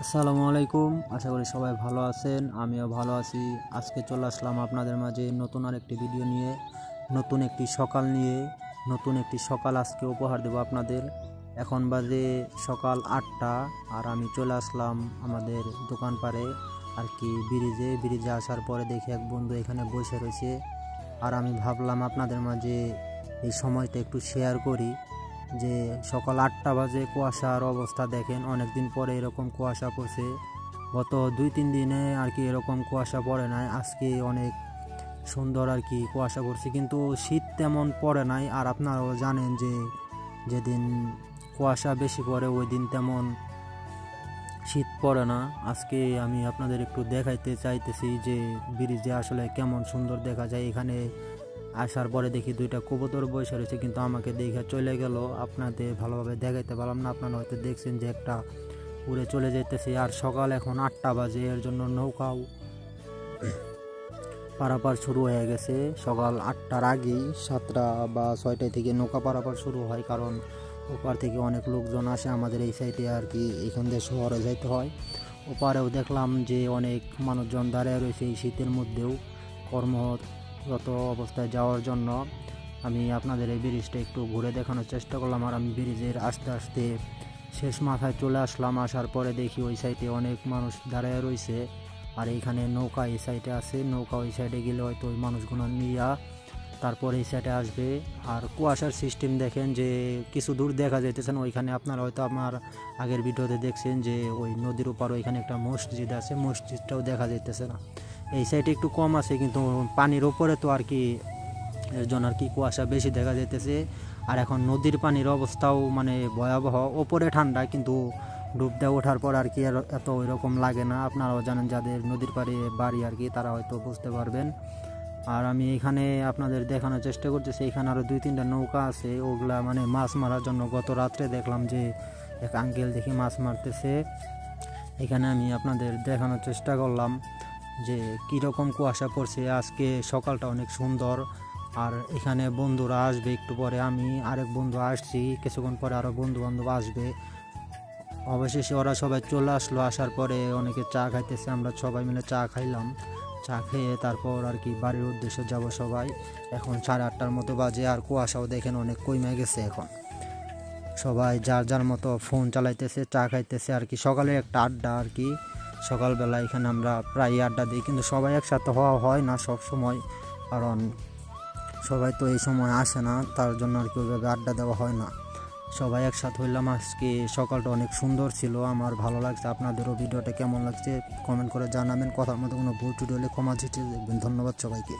আসসালামু আলাইকুম। আশা করি সবাই ভালো আছেন, আমিও ভালো আছি। আজকে চলে আসলাম আপনাদের মাঝে নতুন আরেকটি ভিডিও নিয়ে, নতুন একটি সকাল আজকে উপহার দেব আপনাদের। এখন বাজে সকাল 8টা আর আমি চলে আসলাম আমাদের দোকান পাড়ে আর কি ব্রিজে আসার পরে দেখি এক বন্ধু এখানে বসে রয়েছে। আর আমি ভাবলাম আপনাদের মাঝে এই সময়টা একটু শেয়ার করি যে সকাল 8টা বাজে কুয়াশার অবস্থা দেখেন। অনেক দিন পরে এরকম কুয়াশা পড়ছে, গত 2-3 দিনে আর কি এরকম কুয়াশা পড়ে নাই। আজকে অনেক সুন্দর আর কি কুয়াশা পড়ছে, কিন্তু শীত তেমন পড়ে নাই। আর আপনারাও জানেন যে যেদিন কুয়াশা বেশি পড়ে ওই দিন তেমন শীত পড়ে না। আজকে আমি আপনাদের একটু দেখাইতে চাইতেছি যে ব্রিজে আসলে কেমন সুন্দর দেখা যায়। এখানে আসার পরে দেখি দুইটা কবুতর বসে রয়েছে, কিন্তু আমাকে দেখে চলে গেল। আপনাদের ভালোভাবে দেখাইতে পারলাম না। আপনারা হয়তো দেখছেন যে একটা উড়ে চলে যেতেছে। আর সকাল এখন 8টা বাজে, এর জন্য নৌকাও পারাপার শুরু হয়ে গেছে। সকাল 8টার আগেই 7টা বা 6টায় থেকে নৌকা পারাপার শুরু হয়, কারণ ওপার থেকে অনেক লোকজন আসে আমাদের এই সাইডে আর কি। এখান থেকে শহরে যাইতে হয়। ওপারেও দেখলাম যে অনেক মানুষজন দাঁড়িয়ে রয়েছে এই শীতের মধ্যেও কর্মরত অবস্থায় যাওয়ার জন্য। আমি আপনাদের এই ব্রিজটা একটু ঘুরে দেখানোর চেষ্টা করলাম। আর আমি ব্রিজের আস্তে আস্তে শেষ মাথায় চলে আসলাম। আসার পরে দেখি ওই সাইডে অনেক মানুষ দাঁড়িয়ে রয়েছে। আর এইখানে নৌকা এই সাইডে আছে, নৌকা ওই সাইডে গেলে হয়তো ওই মানুষগুলো নিয়ে তারপর এই সাইডে আসবে। আর কুয়াশার সিস্টেম দেখেন যে কিছু দূর দেখা যাইতেছেন ওইখানে। আপনারা হয়তো আমার আগের ভিডিওতে দেখছেন যে ওই নদীর উপর ওইখানে একটা মসজিদ আছে, মসজিদটাও দেখা যাইতেছে না। এই সাইডে একটু কম আছে, কিন্তু পানির ওপরে তো আর কি এর জন্য আর কি কুয়াশা বেশি দেখা যাইতেছে। আর এখন নদীর পানির অবস্থাও মানে ভয়াবহ। ওপরে ঠান্ডা, কিন্তু ডুব দিয়ে ওঠার পর আর কি এত ওই রকম লাগে না। আপনারাও জানেন যাদের নদীর পাড়ে বাড়ি আর কি, তারা হয়তো বুঝতে পারবেন। আর আমি এখানে আপনাদের দেখানোর চেষ্টা করতেছি, এখানে আরও 2-3টা নৌকা আছে, ওগুলা মানে মাছ মারার জন্য। গত রাত্রে দেখলাম যে এক আঙ্কেল দেখি মাছ মারতেছে। এখানে আমি আপনাদের দেখানোর চেষ্টা করলাম যে কীরকম কুয়াশা পড়ছে। আজকে সকালটা অনেক সুন্দর। আর এখানে বন্ধুরা আসবে একটু পরে, আমি আরেক বন্ধু আসছি, কিছুক্ষণ পরে আরও বন্ধু বান্ধব আসবে। অবশেষে ওরা সবাই চলে আসলো। আসার পরে অনেকে চা খাইতেছে, আমরা সবাই মিলে চা খাইলাম। চা খেয়ে তারপর আর কি বাড়ির উদ্দেশ্যে যাব সবাই। এখন 8:30টার মতো বাজে, আর কুয়াশাও দেখেন অনেক কমে গেছে। এখন সবাই যার যার মতো ফোন চালাইতেছে, চা খাইতেছে আর কি। সকালে একটা আড্ডা আর কি, সকালবেলা এখানে আমরা প্রায় আড্ডা দিই, কিন্তু সবাই একসাথে হওয়া হয় না সব সময়, কারণ সবাই তো এই সময় আসে না, তার জন্য আর কি ওইভাবে আড্ডা দেওয়া হয় না। সবাই একসাথে হইলাম। আজকে সকালটা অনেক সুন্দর ছিল, আমার ভালো লাগছে। আপনাদেরও ভিডিওটা কেমন লাগছে কমেন্ট করে জানাবেন। কথার মধ্যে কোনো ভুল টুটি হলে ক্ষমা চিঠি দেখবেন। ধন্যবাদ সবাইকে।